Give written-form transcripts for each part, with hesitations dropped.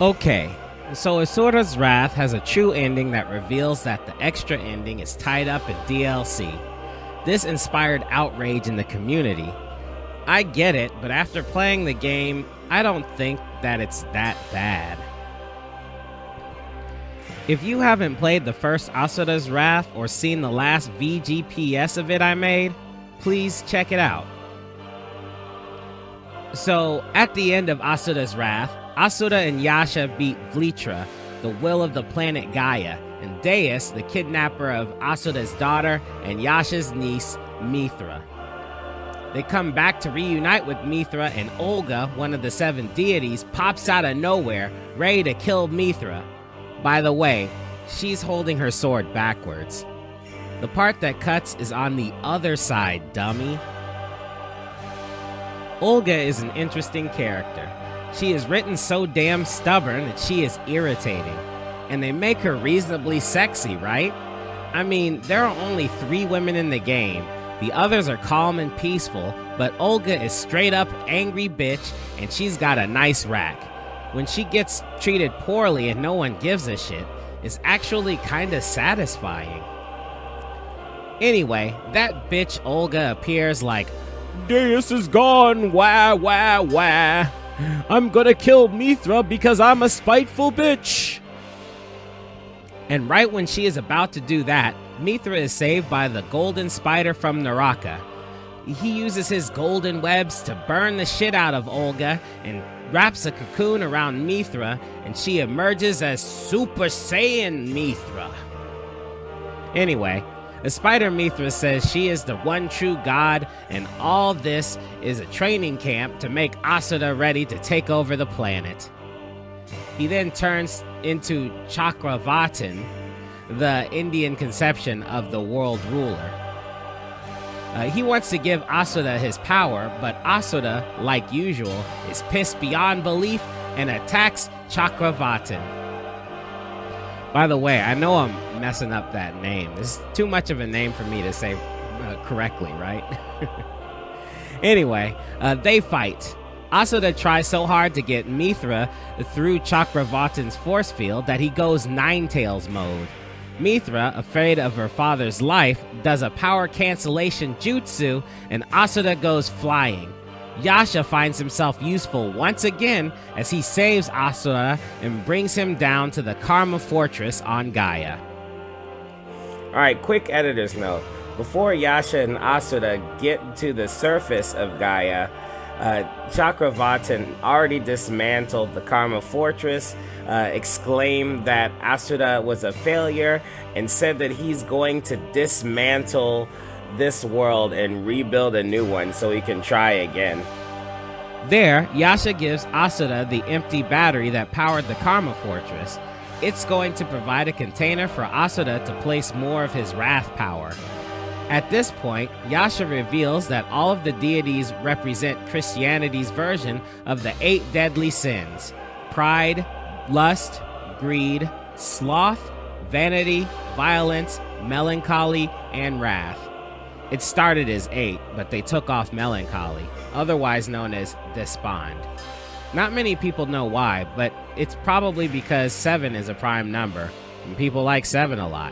Okay, so Asuras Wrath has a true ending that reveals that the extra ending is tied up in DLC. This inspired outrage in the community. I get it, but after playing the game, I don't think that it's that bad. If you haven't played the first Asuras Wrath or seen the last VGPS of it I made, please check it out. So, at the end of Asuras Wrath, Asura and Yasha beat Vlitra, the will of the planet Gaia, and Deus, the kidnapper of Asura's daughter and Yasha's niece, Mithra. They come back to reunite with Mithra, and Olga, one of the 7 deities, pops out of nowhere, ready to kill Mithra. By the way, she's holding her sword backwards. The part that cuts is on the other side, dummy. Olga is an interesting character. She is written so damn stubborn that she is irritating. And they make her reasonably sexy, right? I mean, there are only 3 women in the game. The others are calm and peaceful, but Olga is straight up angry bitch, and she's got a nice rack. When she gets treated poorly and no one gives a shit, it's actually kinda satisfying. Anyway, that bitch Olga appears like, "Deus is gone, wah wah wah. I'm gonna kill Mithra because I'm a spiteful bitch." And right when she is about to do that, Mithra is saved by the golden spider from Naraka. He uses his golden webs to burn the shit out of Olga and wraps a cocoon around Mithra, and she emerges as Super Saiyan Mithra. Anyway, the spider Mithra says she is the one true god, and all this is a training camp to make Asura ready to take over the planet. He then turns into Chakravartin, the Indian conception of the world ruler. He wants to give Asura his power, but Asura, like usual, is pissed beyond belief and attacks Chakravartin. By the way, I know I'm messing up that name. This is too much of a name for me to say correctly, right? Anyway, they fight. Asura tries so hard to get Mithra through Chakravartin's force field that he goes Ninetales mode. Mithra, afraid of her father's life, does a power cancellation jutsu, and Asura goes flying. Yasha finds himself useful once again as he saves Asura and brings him down to the Karma Fortress on Gaia. Alright, quick editor's note. Before Yasha and Asura get to the surface of Gaia, Chakravartin already dismantled the Karma Fortress, exclaimed that Asura was a failure, and said that he's going to dismantle this world and rebuild a new one so he can try again. There, Yasha gives Asura the empty battery that powered the Karma Fortress. It's going to provide a container for Asura to place more of his wrath power. At this point, Yasha reveals that all of the deities represent Christianity's version of the 8 deadly sins: pride, lust, greed, sloth, vanity, violence, melancholy, and wrath. It started as 8, but they took off melancholy, otherwise known as despond. Not many people know why, but it's probably because 7 is a prime number, and people like 7 a lot.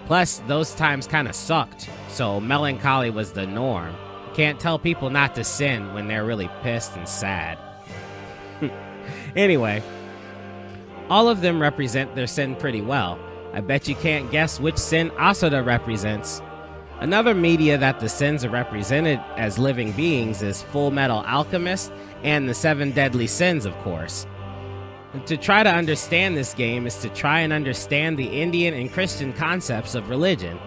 Plus, those times kinda sucked, so melancholy was the norm. You can't tell people not to sin when they're really pissed and sad. Anyway, all of them represent their sin pretty well. I bet you can't guess which sin Asura represents. Another media that the sins are represented as living beings is Full Metal Alchemist and the 7 Deadly Sins, of course. To try to understand this game is to try and understand the Indian and Christian concepts of religion.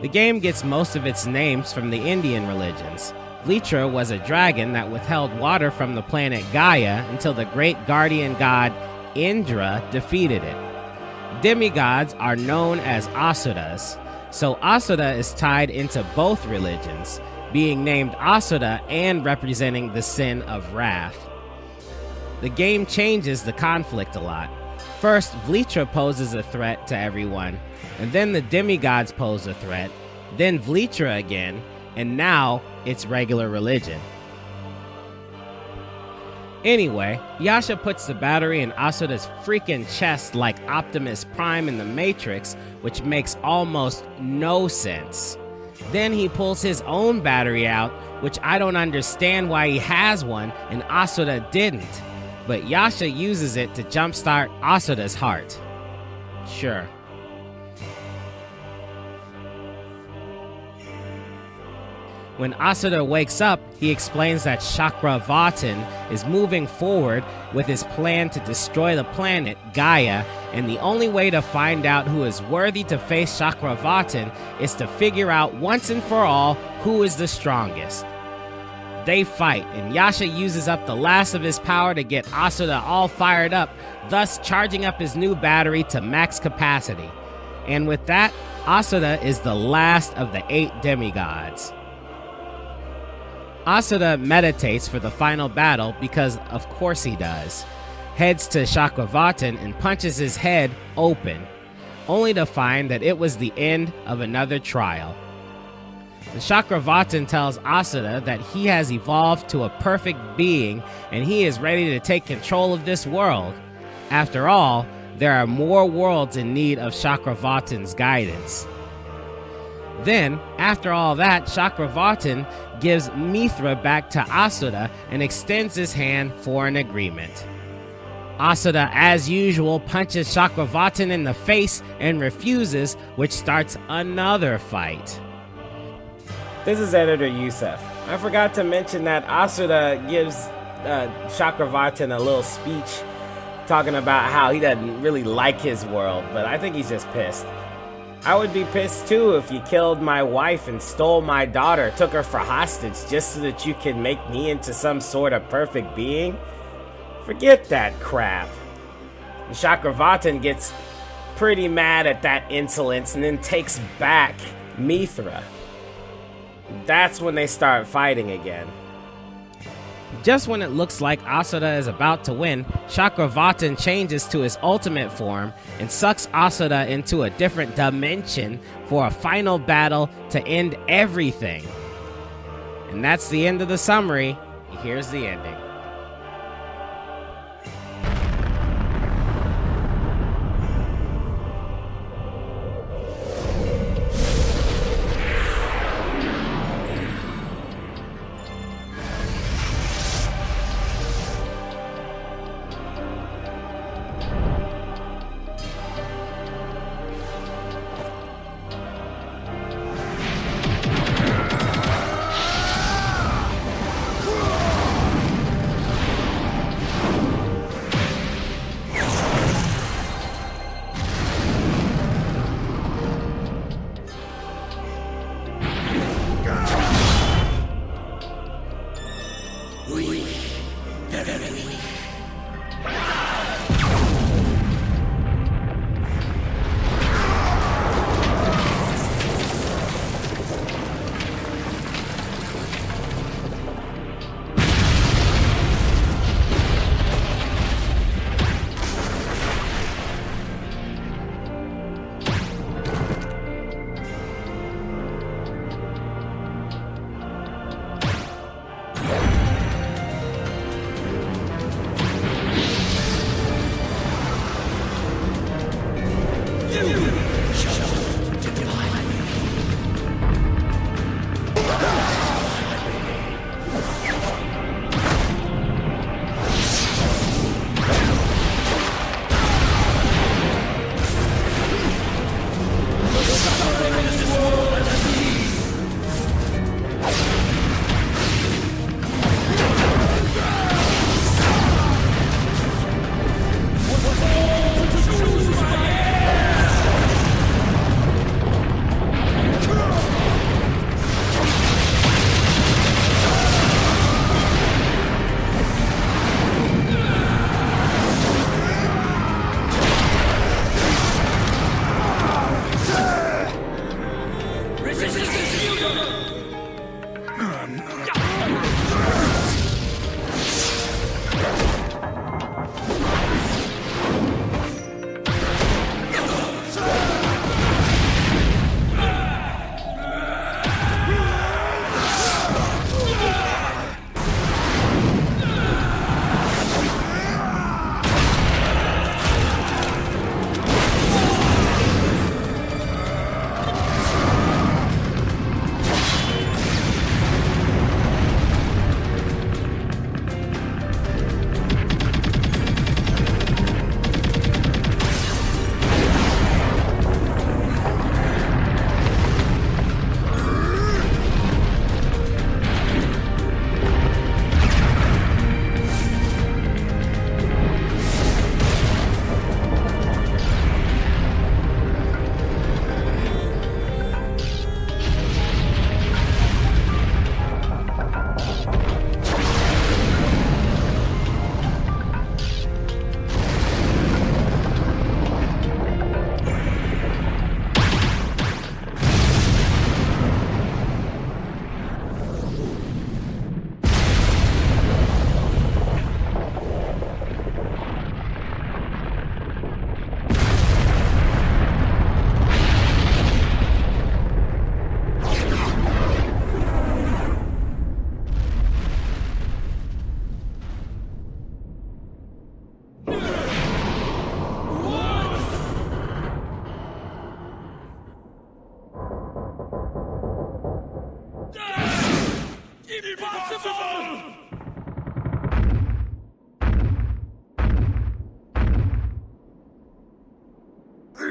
The game gets most of its names from the Indian religions. Vlitra was a dragon that withheld water from the planet Gaia until the great guardian god Indra defeated it. Demigods are known as Asuras, so Asura is tied into both religions, being named Asura and representing the sin of wrath. The game changes the conflict a lot. First, Vlitra poses a threat to everyone, and then the demigods pose a threat, then Vlitra again, and now it's regular religion. Anyway, Yasha puts the battery in Asura's freaking chest like Optimus Prime in the Matrix, which makes almost no sense. Then he pulls his own battery out, which I don't understand why he has one and Asura didn't. But Yasha uses it to jumpstart Asura's heart. Sure. When Asura wakes up, he explains that Chakravatin is moving forward with his plan to destroy the planet, Gaia, and the only way to find out who is worthy to face Chakravatin is to figure out once and for all who is the strongest. They fight, and Yasha uses up the last of his power to get Asura all fired up, thus charging up his new battery to max capacity. And with that, Asura is the last of the 8 demigods. Asura meditates for the final battle because of course he does, heads to Chakravatin and punches his head open, only to find that it was the end of another trial. The Chakravatin tells Asura that he has evolved to a perfect being and he is ready to take control of this world. After all, there are more worlds in need of Chakravatin's guidance. Then, after all that, Chakravatin gives Mithra back to Asura and extends his hand for an agreement. Asura, as usual, punches Chakravatin in the face and refuses, which starts another fight. This is Editor Yusuf. I forgot to mention that Asura gives Chakravatin a little speech talking about how he doesn't really like his world, but I think he's just pissed. I would be pissed too if you killed my wife and stole my daughter, took her for hostage just so that you can make me into some sort of perfect being. Forget that crap. And Chakravatin gets pretty mad at that insolence and then takes back Mithra. That's when they start fighting again. Just when it looks like Asura is about to win, Chakravatin changes to his ultimate form and sucks Asura into a different dimension for a final battle to end everything. And that's the end of the summary. Here's the ending.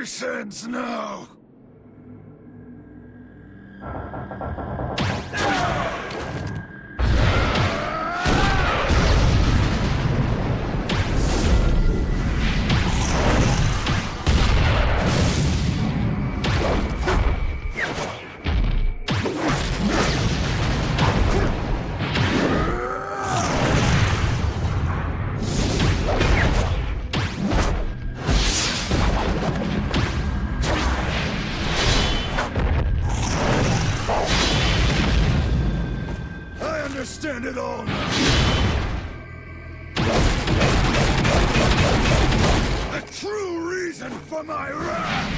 This ends now. Understand it all now. The true reason for my wrath.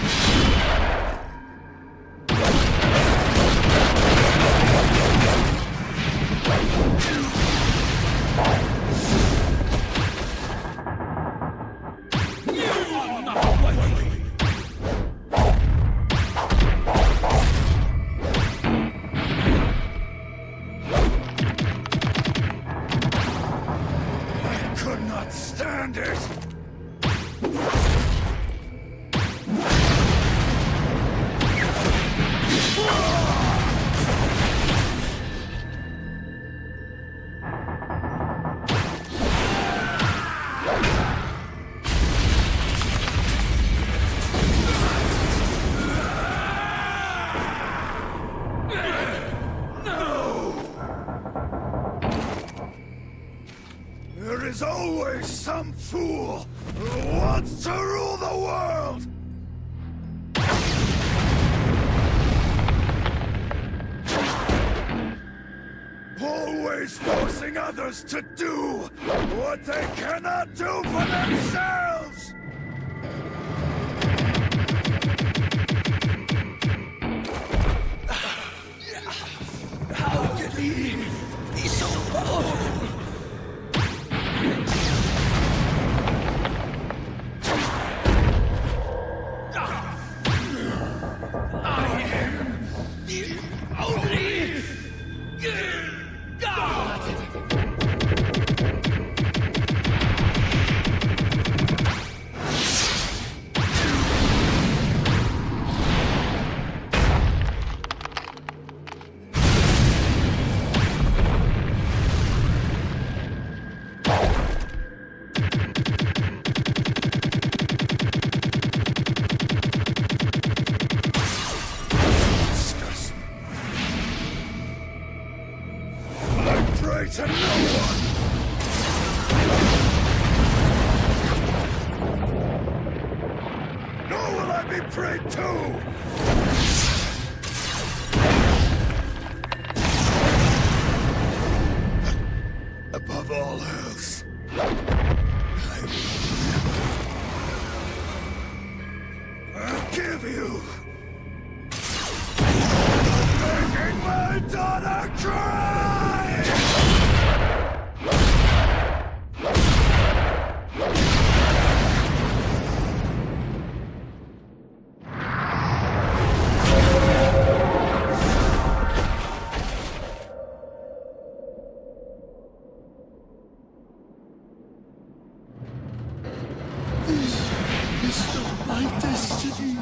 Stand it! There is always some fool who wants to rule the world! Always forcing others to do what they cannot do for themselves! How can he be so powerful? To no one! Nor will I be prayed to! Above all else, I will forgive you! Making my daughter cry! This is not my destiny.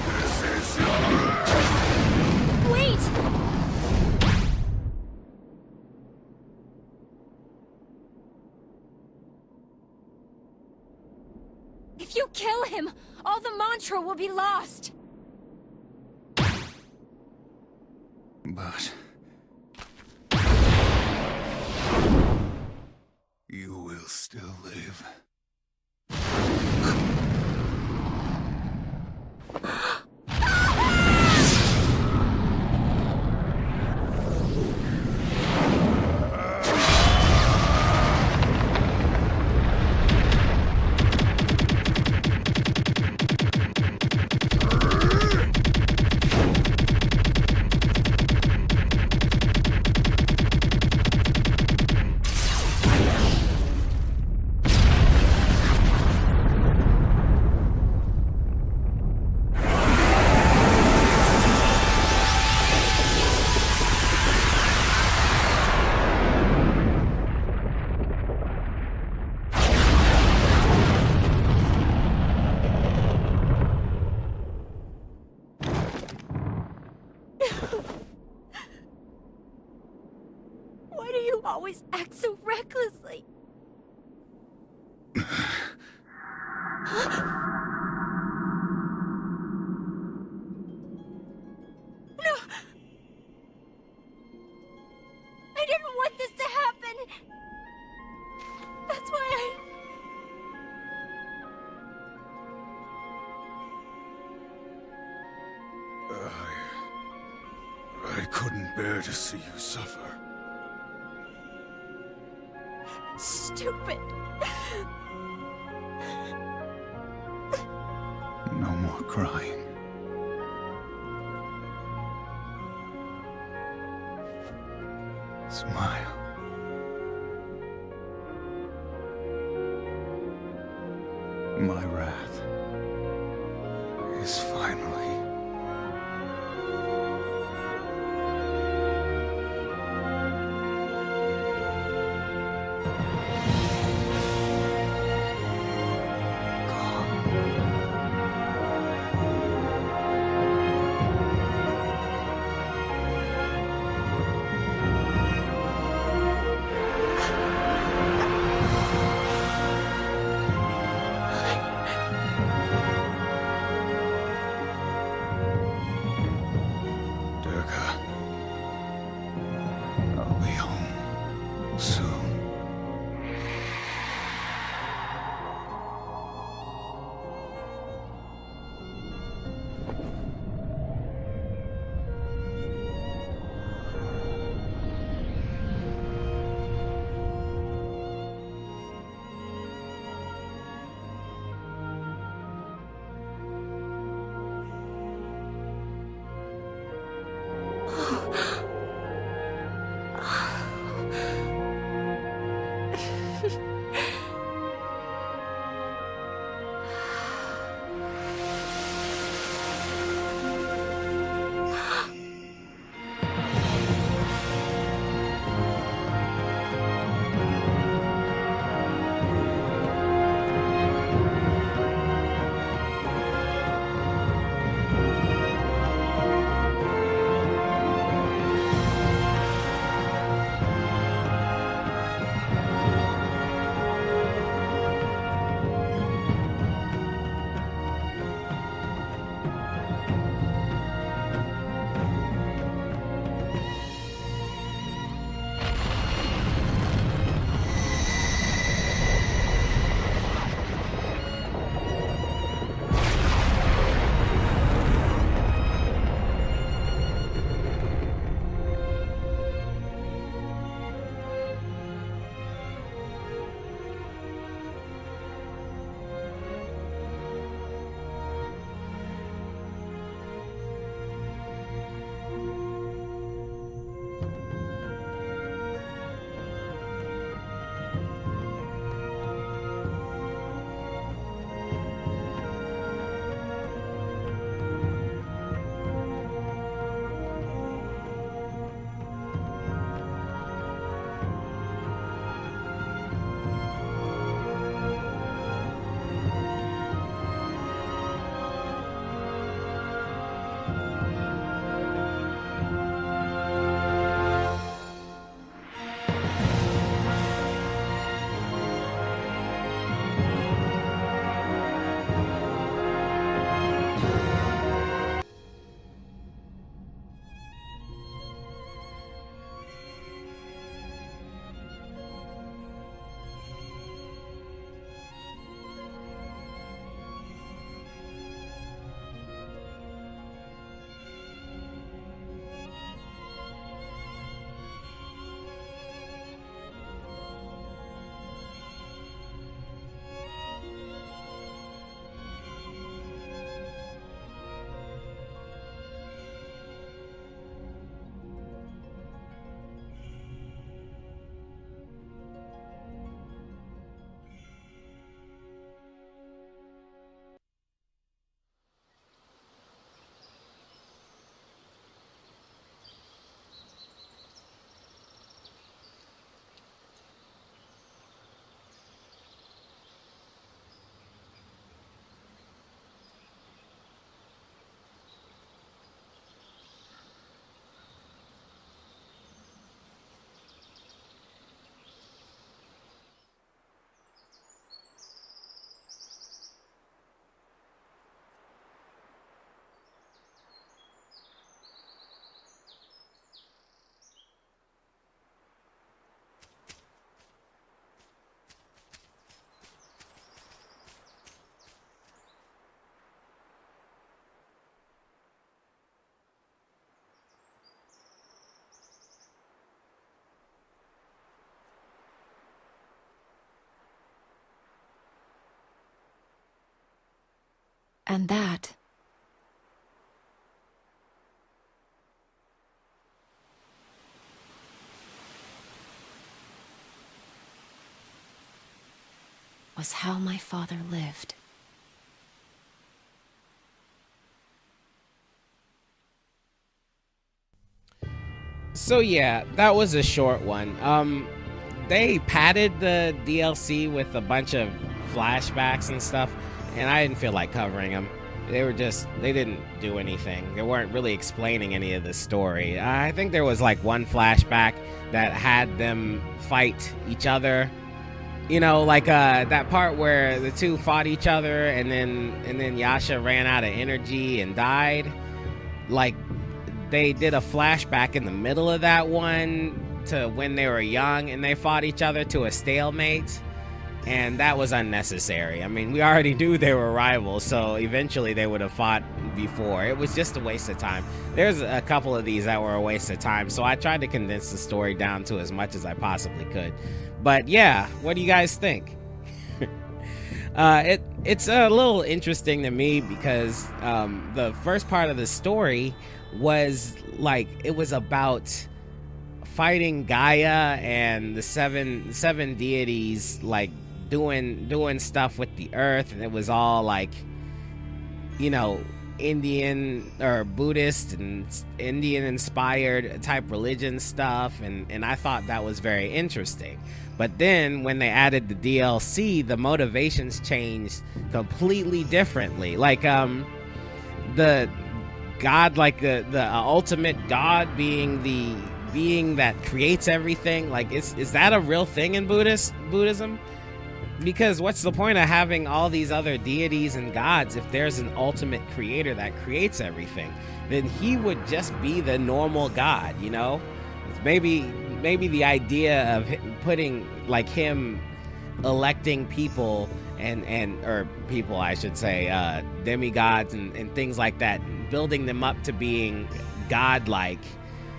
This is your... Wait! If you kill him, all the mantra will be lost. But... you will still live. Why do you always act so recklessly? No! I didn't want this to happen! That's why I couldn't bear to see you suffer. Stupid! No more crying. Smile. My wrath is finally... gone. And that was how my father lived. So yeah, that was a short one. They padded the DLC with a bunch of flashbacks and stuff, and I didn't feel like covering them. They didn't do anything. They weren't really explaining any of the story. I think there was like one flashback that had them fight each other. You know, like that part where the two fought each other and then Yasha ran out of energy and died. Like, they did a flashback in the middle of that one to when they were young and they fought each other to a stalemate, and that was unnecessary. I mean, we already knew they were rivals, so eventually they would have fought before. It was just a waste of time. There's a couple of these that were a waste of time, so I tried to condense the story down to as much as I possibly could. But yeah, what do you guys think? It's a little interesting to me because the first part of the story was like, it was about fighting Gaia and the seven deities, like doing stuff with the earth, and it was all like, you know, Indian or Buddhist and Indian inspired type religion stuff, and I thought that was very interesting. But then when they added the DLC, the motivations changed completely differently. Like the God, like the ultimate God being the being that creates everything, like is that a real thing in Buddhism? Because what's the point of having all these other deities and gods if there's an ultimate creator that creates everything? Then he would just be the normal God, you know? Maybe the idea of putting, like, him electing people or people, I should say, demigods and things like that, building them up to being godlike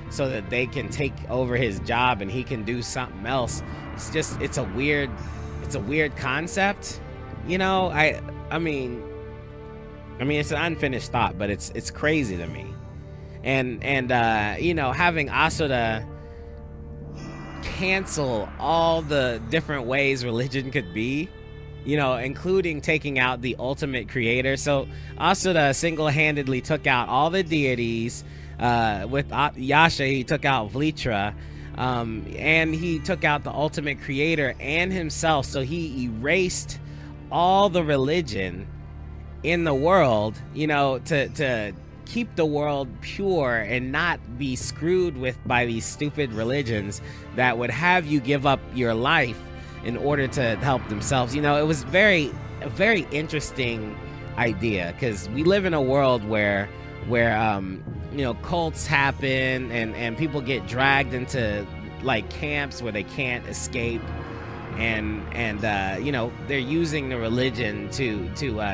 so that they can take over his job and he can do something else. It's a weird concept, you know. I mean it's an unfinished thought, but it's crazy to me. And you know, having Asura cancel all the different ways religion could be, you know, including taking out the ultimate creator. So Asura single-handedly took out all the deities. With Yasha, he took out Vlitra, and he took out the ultimate creator and himself. So he erased all the religion in the world, you know, to keep the world pure and not be screwed with by these stupid religions that would have you give up your life in order to help themselves. You know, it was a very interesting idea, because we live in a world where you know, cults happen and people get dragged into like camps where they can't escape, and you know, they're using the religion to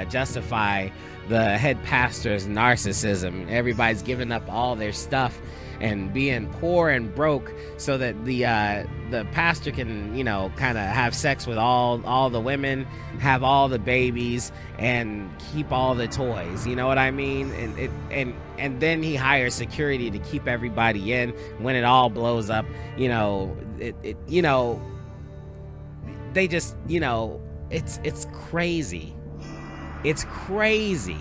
justify the head pastor's narcissism. Everybody's giving up all their stuff and being poor and broke so that the pastor can, you know, kind of have sex with all the women, have all the babies, and keep all the toys. You know what I mean? And then he hires security to keep everybody in. When it all blows up, you know, you know, they just, you know, it's crazy. It's crazy.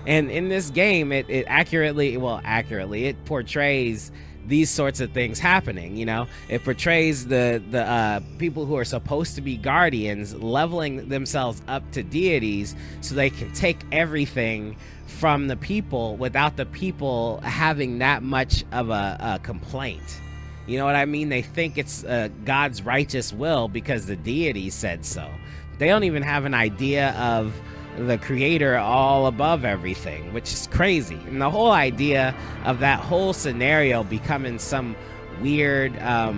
And in this game, it accurately, it portrays these sorts of things happening. You know, it portrays the people who are supposed to be guardians leveling themselves up to deities so they can take everything from the people without the people having that much of a complaint. You know what I mean? They think it's God's righteous will because the deity said so. They don't even have an idea of the creator all above everything, which is crazy. And the whole idea of that whole scenario becoming some weird what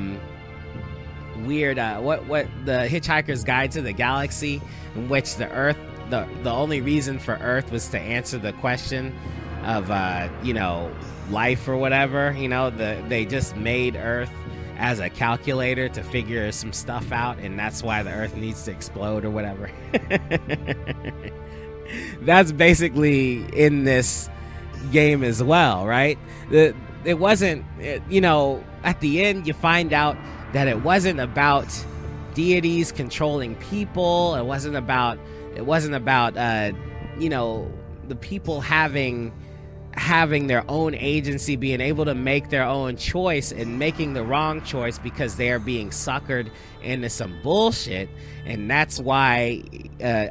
the Hitchhiker's Guide to the Galaxy, in which the Earth, the only reason for Earth was to answer the question of you know, life or whatever. You know, they just made Earth as a calculator to figure some stuff out, and that's why the Earth needs to explode or whatever. That's basically in this game as well, right? It wasn't, you know, at the end you find out that it wasn't about deities controlling people. It wasn't about you know, the people having their own agency, being able to make their own choice and making the wrong choice because they're being suckered into some bullshit. And that's why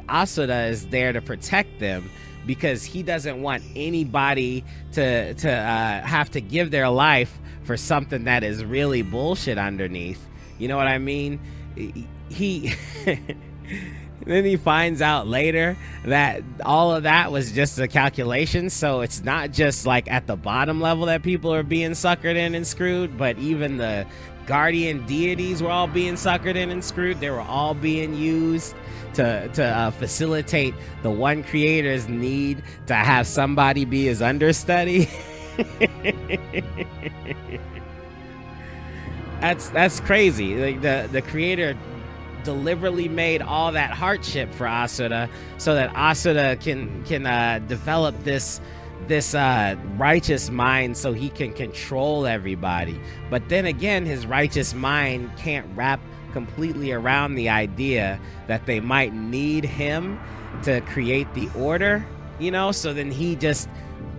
Asura is there to protect them, because he doesn't want anybody to have to give their life for something that is really bullshit underneath. You know what I mean? He then he finds out later that all of that was just a calculation. So it's not just like at the bottom level that people are being suckered in and screwed, but even the guardian deities were all being suckered in and screwed. They were all being used to facilitate the one creator's need to have somebody be his understudy. That's crazy. Like the creator deliberately made all that hardship for Asura so that Asura can develop this righteous mind so he can control everybody. But then again, his righteous mind can't wrap completely around the idea that they might need him to create the order, you know? So then he just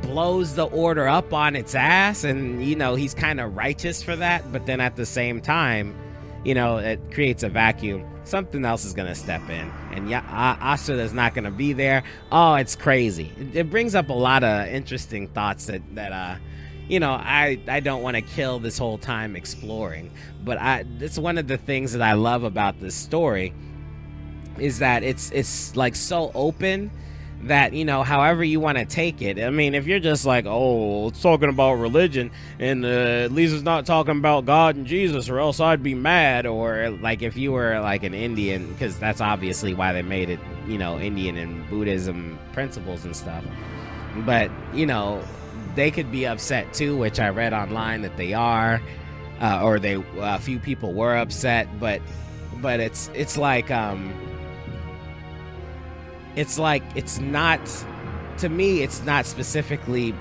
blows the order up on its ass, and you know, he's kind of righteous for that, but then at the same time, you know, it creates a vacuum. Something else is gonna step in, and yeah, Asura's not gonna be there. Oh, it's crazy. It brings up a lot of interesting thoughts that you know, I don't want to kill this whole time exploring, but it's one of the things that I love about this story is that it's like so open that, you know, however you want to take it. I mean, if you're just like, oh, it's talking about religion, and at least it's not talking about God and Jesus, or else I'd be mad. Or like if you were like an Indian, because that's obviously why they made it, you know, Indian and Buddhism principles and stuff. But, you know, they could be upset too, which I read online that they are, or a few people were upset, but it's like it's not, to me, it's not specifically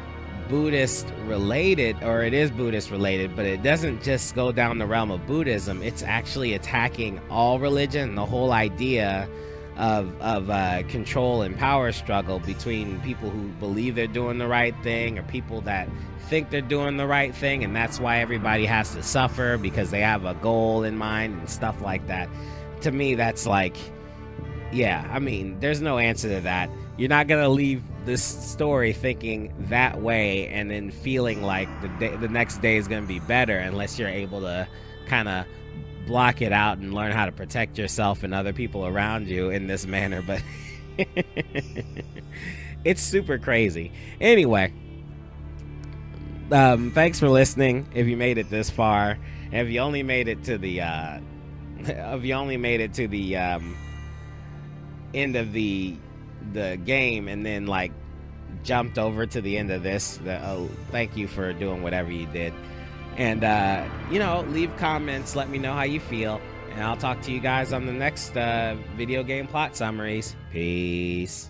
Buddhist related, or it is Buddhist related, but it doesn't just go down the realm of Buddhism. It's actually attacking all religion, the whole idea of control and power struggle between people who believe they're doing the right thing or people that think they're doing the right thing, and that's why everybody has to suffer because they have a goal in mind and stuff like that. To me, that's like, yeah, I mean, there's no answer to that. You're not gonna leave this story thinking that way and then feeling like the next day is gonna be better unless you're able to kind of block it out and learn how to protect yourself and other people around you in this manner. But it's super crazy. Anyway, thanks for listening. If you made it this far, and if you only made it to the end of the game and then like jumped over to the end of this, thank you for doing whatever you did. And you know, leave comments, let me know how you feel, and I'll talk to you guys on the next video game plot summaries. Peace.